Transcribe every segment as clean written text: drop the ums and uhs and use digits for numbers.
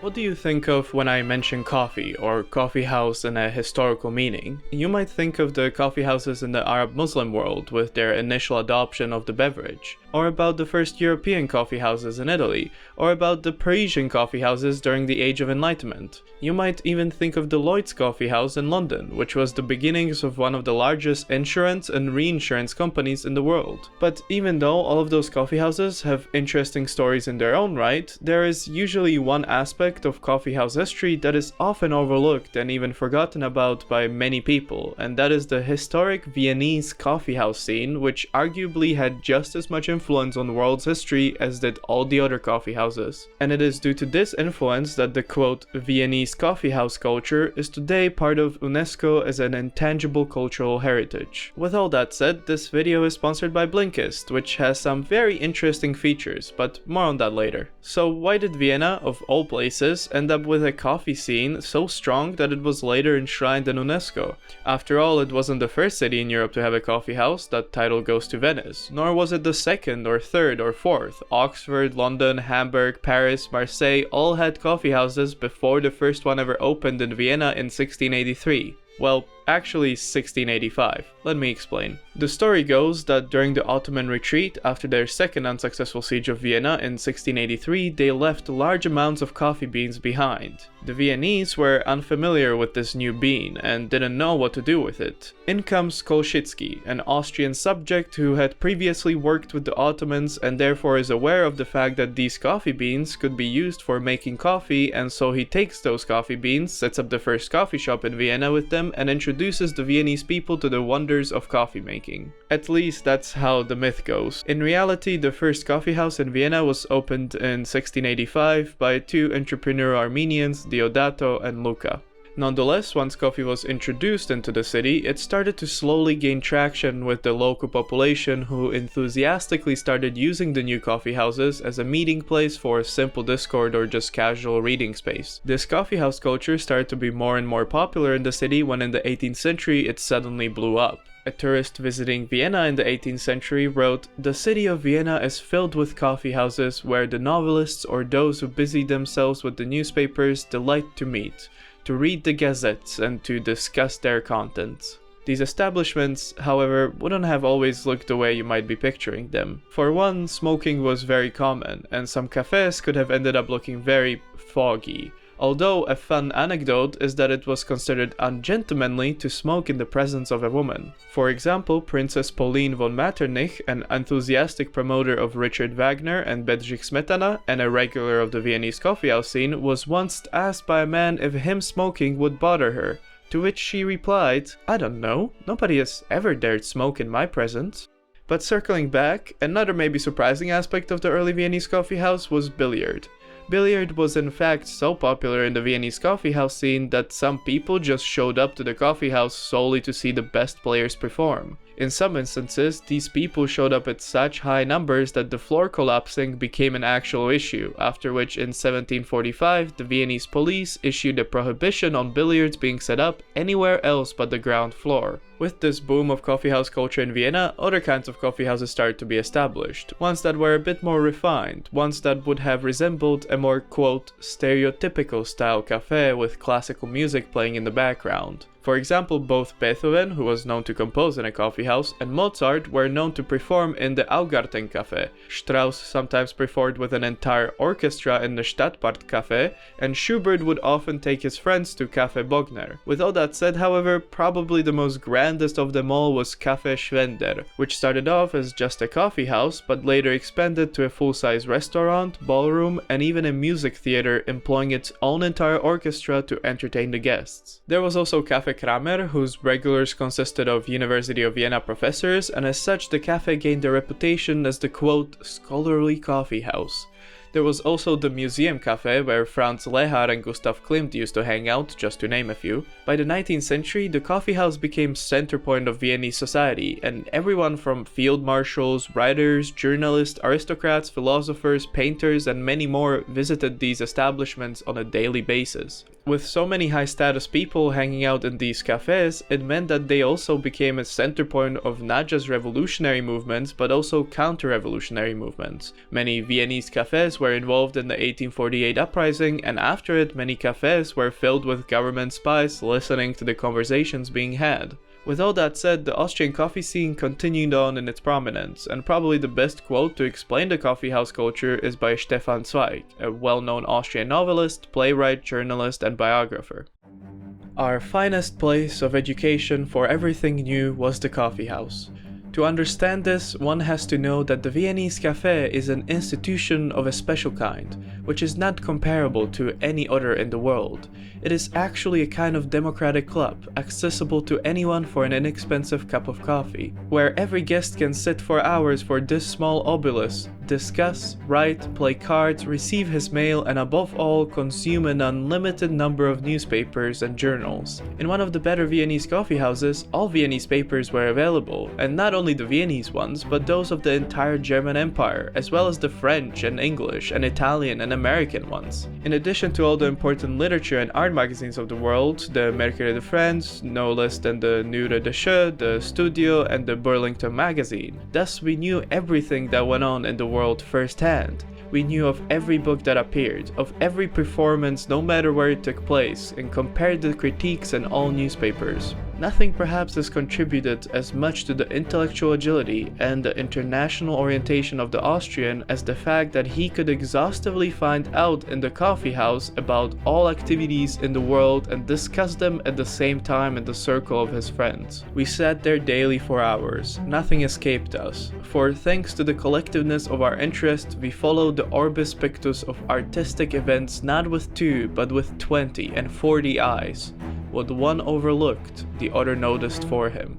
What do you think of when I mention coffee, or coffee house in a historical meaning? You might think of the coffee houses in the Arab Muslim world with their initial adoption of the beverage, or about the first European coffee houses in Italy, or about the Parisian coffee houses during the Age of Enlightenment. You might even think of Deloitte's coffee house in London, which was the beginnings of one of the largest insurance and reinsurance companies in the world. But even though all of those coffee houses have interesting stories in their own right, there is usually one aspect of coffee house history that is often overlooked and even forgotten about by many people, and that is the historic Viennese coffee house scene, which arguably had just as much influence on the world's history as did all the other coffee houses. And it is due to this influence that the quote Viennese coffee house culture is today part of UNESCO as an intangible cultural heritage. With all that said, this video is sponsored by Blinkist, which has some very interesting features, but more on that later. So why did Vienna, of all places, end up with a coffee scene so strong that it was later enshrined in UNESCO? After all, it wasn't the first city in Europe to have a coffee house. That title goes to Venice. Nor was it the second or third or fourth. Oxford, London, Hamburg, Paris, Marseille all had coffee houses before the first one ever opened in Vienna in 1683. Well, actually 1685. Let me explain. The story goes that during the Ottoman retreat after their second unsuccessful siege of Vienna in 1683, they left large amounts of coffee beans behind. The Viennese were unfamiliar with this new bean and didn't know what to do with it. In comes Kolschitsky, an Austrian subject who had previously worked with the Ottomans and therefore is aware of the fact that these coffee beans could be used for making coffee, and so he takes those coffee beans, sets up the first coffee shop in Vienna with them, and introduces the Viennese people to the wonders of coffee making. At least that's how the myth goes. In reality, the first coffee house in Vienna was opened in 1685 by two entrepreneurial Armenians, Deodato and Luca. Nonetheless, once coffee was introduced into the city, it started to slowly gain traction with the local population, who enthusiastically started using the new coffee houses as a meeting place for simple discord or just casual reading space. This coffee house culture started to be more and more popular in the city when in the 18th century it suddenly blew up. A tourist visiting Vienna in the 18th century wrote, "The city of Vienna is filled with coffee houses where the novelists or those who busy themselves with the newspapers delight to meet, to read the gazettes and to discuss their contents." These establishments, however, wouldn't have always looked the way you might be picturing them. For one, smoking was very common, and some cafes could have ended up looking very foggy. Although a fun anecdote is that it was considered ungentlemanly to smoke in the presence of a woman. For example, Princess Pauline von Metternich, an enthusiastic promoter of Richard Wagner and Bedřich Smetana, and a regular of the Viennese coffee house scene, was once asked by a man if him smoking would bother her, to which she replied, "I don't know, nobody has ever dared smoke in my presence." But circling back, another maybe surprising aspect of the early Viennese coffee house was billiard. Billiard was in fact so popular in the Viennese coffee house scene that some people just showed up to the coffee house solely to see the best players perform. In some instances, these people showed up at such high numbers that the floor collapsing became an actual issue, after which in 1745 the Viennese police issued a prohibition on billiards being set up anywhere else but the ground floor. With this boom of coffee house culture in Vienna, other kinds of coffee houses started to be established, ones that were a bit more refined, ones that would have resembled a more quote stereotypical style cafe with classical music playing in the background. For example, both Beethoven, who was known to compose in a coffee house, and Mozart were known to perform in the Augarten Café. Strauss sometimes performed with an entire orchestra in the Stadtpark Café, and Schubert would often take his friends to Café Bogner. With all that said, however, probably the most grandest of them all was Café Schwender, which started off as just a coffee house, but later expanded to a full-size restaurant, ballroom, and even a music theater, employing its own entire orchestra to entertain the guests. There was also Café Kramer, whose regulars consisted of University of Vienna professors, and as such the cafe gained a reputation as the quote scholarly coffee house. There was also the Museum Café, where Franz Lehár and Gustav Klimt used to hang out, just to name a few. By the 19th century, the coffee house became center point of Viennese society, and everyone from field marshals, writers, journalists, aristocrats, philosophers, painters, and many more visited these establishments on a daily basis. With so many high-status people hanging out in these cafes, it meant that they also became a center point of not just revolutionary movements, but also counter-revolutionary movements. Many Viennese cafes were involved in the 1848 uprising, and after it, many cafes were filled with government spies listening to the conversations being had. With all that said, the Austrian coffee scene continued on in its prominence, and probably the best quote to explain the coffee house culture is by Stefan Zweig, a well-known Austrian novelist, playwright, journalist, and biographer. Our finest place of education for everything new was the coffee house. To understand this, one has to know that the Viennese Café is an institution of a special kind, which is not comparable to any other in the world. It is actually a kind of democratic club, accessible to anyone for an inexpensive cup of coffee, where every guest can sit for hours for this small obelisk, discuss, write, play cards, receive his mail, and above all, consume an unlimited number of newspapers and journals. In one of the better Viennese coffee houses, all Viennese papers were available, and not only the Viennese ones, but those of the entire German Empire, as well as the French and English and Italian and American ones. In addition to all the important literature and art magazines of the world, the Mercure de France, no less than the Neue Deutsche, the Studio, and the Burlington magazine. Thus, we knew everything that went on in the world firsthand. We knew of every book that appeared, of every performance no matter where it took place, and compared the critiques in all newspapers. Nothing perhaps has contributed as much to the intellectual agility and the international orientation of the Austrian as the fact that he could exhaustively find out in the coffee house about all activities in the world and discuss them at the same time in the circle of his friends. We sat there daily for hours. Nothing escaped us, for thanks to the collectiveness of our interest, we followed the orbis pictus of artistic events not with 2 but with 20 and 40 eyes. What one overlooked, the other noticed for him.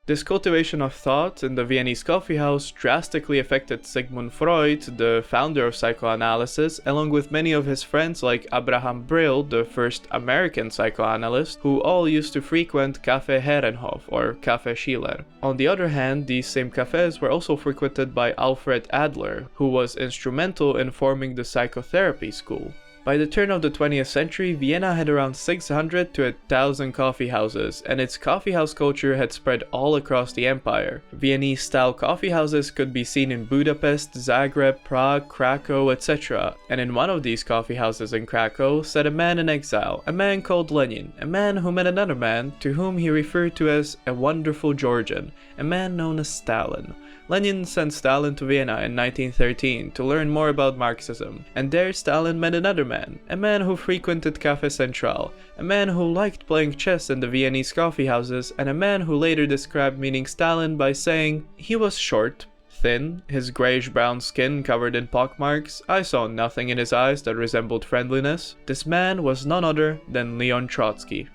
This cultivation of thought in the Viennese coffee house drastically affected Sigmund Freud, the founder of psychoanalysis, along with many of his friends like Abraham Brill, the first American psychoanalyst, who all used to frequent Café Herrenhof or Café Schiller. On the other hand, these same cafes were also frequented by Alfred Adler, who was instrumental in forming the psychotherapy school. By the turn of the 20th century, Vienna had around 600 to 1,000 coffee houses, and its coffee house culture had spread all across the empire. Viennese-style coffee houses could be seen in Budapest, Zagreb, Prague, Krakow, etc. And in one of these coffee houses in Krakow sat a man in exile, a man called Lenin, a man who met another man to whom he referred to as a wonderful Georgian, a man known as Stalin. Lenin sent Stalin to Vienna in 1913 to learn more about Marxism, and there Stalin met another man, a man who frequented Café Central, a man who liked playing chess in the Viennese coffee houses, and a man who later described meeting Stalin by saying, "He was short, thin, his grayish-brown skin covered in pockmarks. I saw nothing in his eyes that resembled friendliness. This man was none other than Leon Trotsky."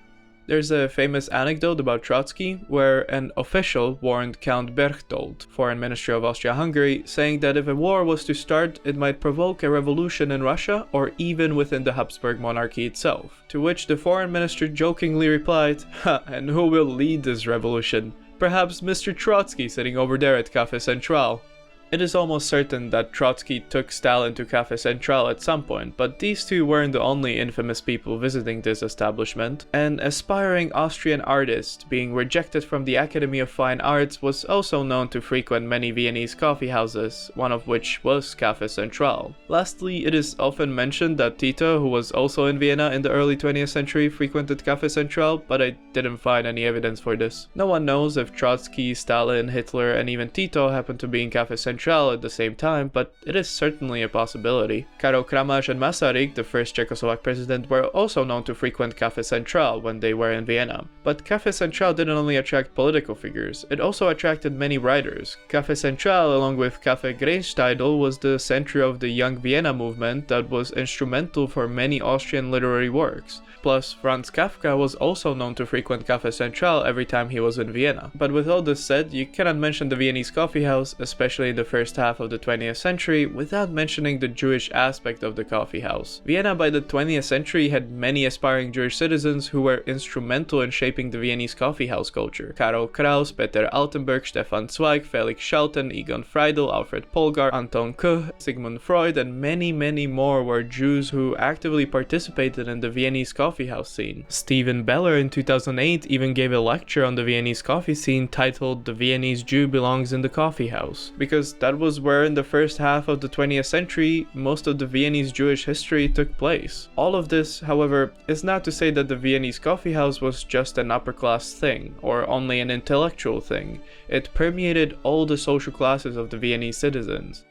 There's a famous anecdote about Trotsky where an official warned Count Berchtold, Foreign Minister of Austria-Hungary, saying that if a war was to start, it might provoke a revolution in Russia or even within the Habsburg monarchy itself. To which the foreign minister jokingly replied, "Ha, and who will lead this revolution? Perhaps Mr. Trotsky sitting over there at Café Central." It is almost certain that Trotsky took Stalin to Café Central at some point, but these two weren't the only infamous people visiting this establishment. An aspiring Austrian artist, being rejected from the Academy of Fine Arts, was also known to frequent many Viennese coffee houses, one of which was Café Central. Lastly, it is often mentioned that Tito, who was also in Vienna in the early 20th century, frequented Café Central, but I didn't find any evidence for this. No one knows if Trotsky, Stalin, Hitler, and even Tito happened to be in Café Central at the same time, but it is certainly a possibility. Karol Kramář and Masaryk, the first Czechoslovak president, were also known to frequent Café Central when they were in Vienna. But Café Central didn't only attract political figures, it also attracted many writers. Café Central, along with Café Greensteidl, was the center of the Young Vienna movement that was instrumental for many Austrian literary works. Plus, Franz Kafka was also known to frequent Café Central every time he was in Vienna. But with all this said, you cannot mention the Viennese coffee house, especially in the first half of the 20th century, without mentioning the Jewish aspect of the coffee house. Vienna by the 20th century had many aspiring Jewish citizens who were instrumental in shaping the Viennese coffee house culture. Karol Kraus, Peter Altenberg, Stefan Zweig, Felix Schouten, Egon Friedel, Alfred Polgar, Anton Kuh, Sigmund Freud, and many more were Jews who actively participated in the Viennese coffee house scene. Stephen Beller in 2008 even gave a lecture on the Viennese coffee scene titled "The Viennese Jew Belongs in the Coffee House," because That was where in the first half of the 20th century, most of the Viennese Jewish history took place. All of this, however, is not to say that the Viennese coffee house was just an upper class thing, or only an intellectual thing. It permeated all the social classes of the Viennese citizens.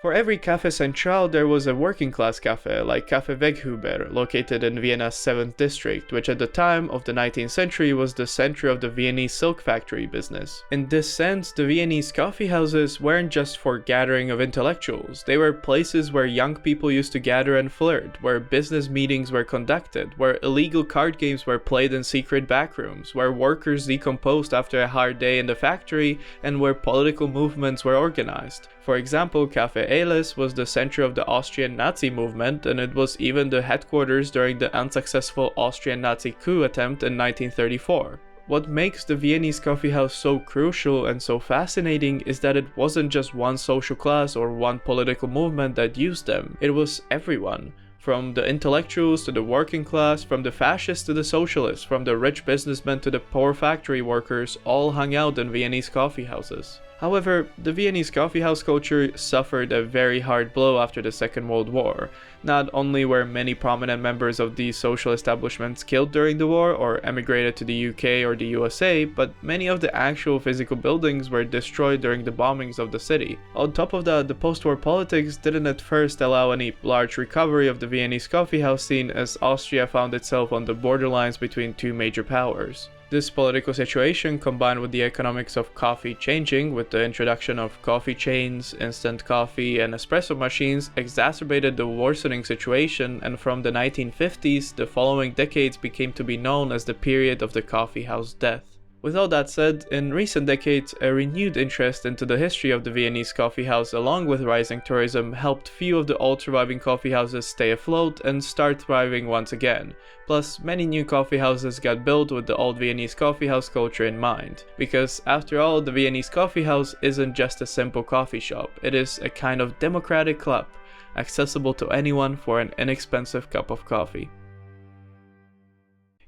For every Café Central there was a working class cafe, like Café Weghuber, located in Vienna's 7th district, which at the time of the 19th century was the center of the Viennese silk factory business. In this sense, the Viennese coffee houses weren't just for gathering of intellectuals, they were places where young people used to gather and flirt, where business meetings were conducted, where illegal card games were played in secret backrooms, where workers decomposed after a hard day in the factory, and where political movements were organized. For example, Café Elis was the center of the Austrian Nazi movement, and it was even the headquarters during the unsuccessful Austrian Nazi coup attempt in 1934. What makes the Viennese coffee house so crucial and so fascinating is that it wasn't just one social class or one political movement that used them, it was everyone. From the intellectuals to the working class, from the fascists to the socialists, from the rich businessmen to the poor factory workers, all hung out in Viennese coffee houses. However, the Viennese coffee house culture suffered a very hard blow after the Second World War. Not only were many prominent members of these social establishments killed during the war or emigrated to the UK or the USA, but many of the actual physical buildings were destroyed during the bombings of the city. On top of that, the post-war politics didn't at first allow any large recovery of the Viennese coffee house scene, as Austria found itself on the borderlines between two major powers. This political situation, combined with the economics of coffee changing with the introduction of coffee chains, instant coffee, and espresso machines, exacerbated the worsening situation, and from the 1950s, the following decades became to be known as the period of the coffee house death. With all that said, in recent decades, a renewed interest into the history of the Viennese coffee house along with rising tourism helped few of the old surviving coffee houses stay afloat and start thriving once again. Plus, many new coffee houses got built with the old Viennese coffee house culture in mind. Because after all, the Viennese coffee house isn't just a simple coffee shop, it is a kind of democratic club, accessible to anyone for an inexpensive cup of coffee.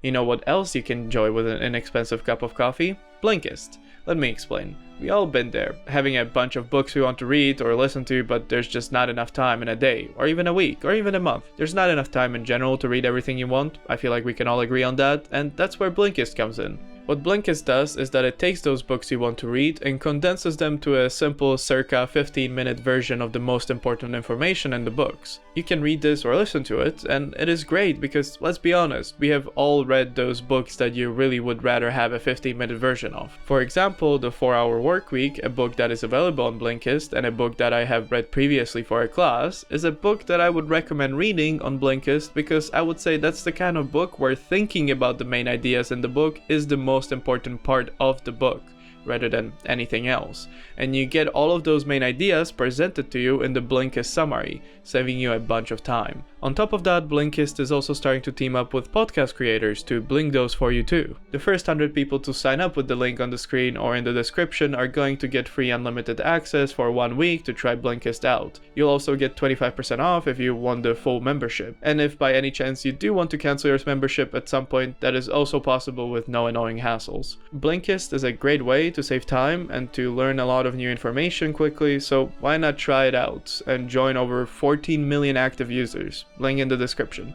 You know what else you can enjoy with an inexpensive cup of coffee? Blinkist. Let me explain. We all been there, having a bunch of books we want to read or listen to, but there's just not enough time in a day, or even a week, or even a month. There's not enough time in general to read everything you want. I feel like we can all agree on that, and that's where Blinkist comes in. What Blinkist does is that it takes those books you want to read and condenses them to a simple circa 15-minute version of the most important information in the books. You can read this or listen to it, and it is great because, let's be honest, we have all read those books that you really would rather have a 15-minute version of. For example, The 4-Hour Workweek, a book that is available on Blinkist and a book that I have read previously for a class, is a book that I would recommend reading on Blinkist because I would say that's the kind of book where thinking about the main ideas in the book is the most important part of the book, rather than anything else, and you get all of those main ideas presented to you in the Blinkist summary, saving you a bunch of time. On top of that, Blinkist is also starting to team up with podcast creators to blink those for you too. The first 100 people to sign up with the link on the screen or in the description are going to get free unlimited access for 1 week to try Blinkist out. You'll also get 25% off if you want the full membership. And if by any chance you do want to cancel your membership at some point, that is also possible with no annoying hassles. Blinkist is a great way to save time and to learn a lot of new information quickly, so why not try it out and join over 14 million active users. Link in the description.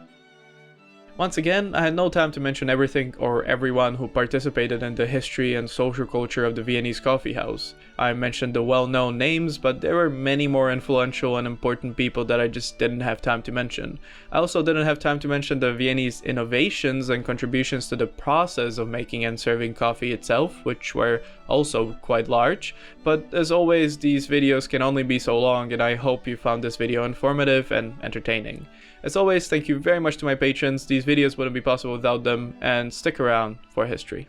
Once again, I had no time to mention everything or everyone who participated in the history and social culture of the Viennese coffee house. I mentioned the well-known names, but there were many more influential and important people that I just didn't have time to mention. I also didn't have time to mention the Viennese innovations and contributions to the process of making and serving coffee itself, which were also quite large. But as always, these videos can only be so long, and I hope you found this video informative and entertaining. As always, thank you very much to my patrons. These videos wouldn't be possible without them, and stick around for history.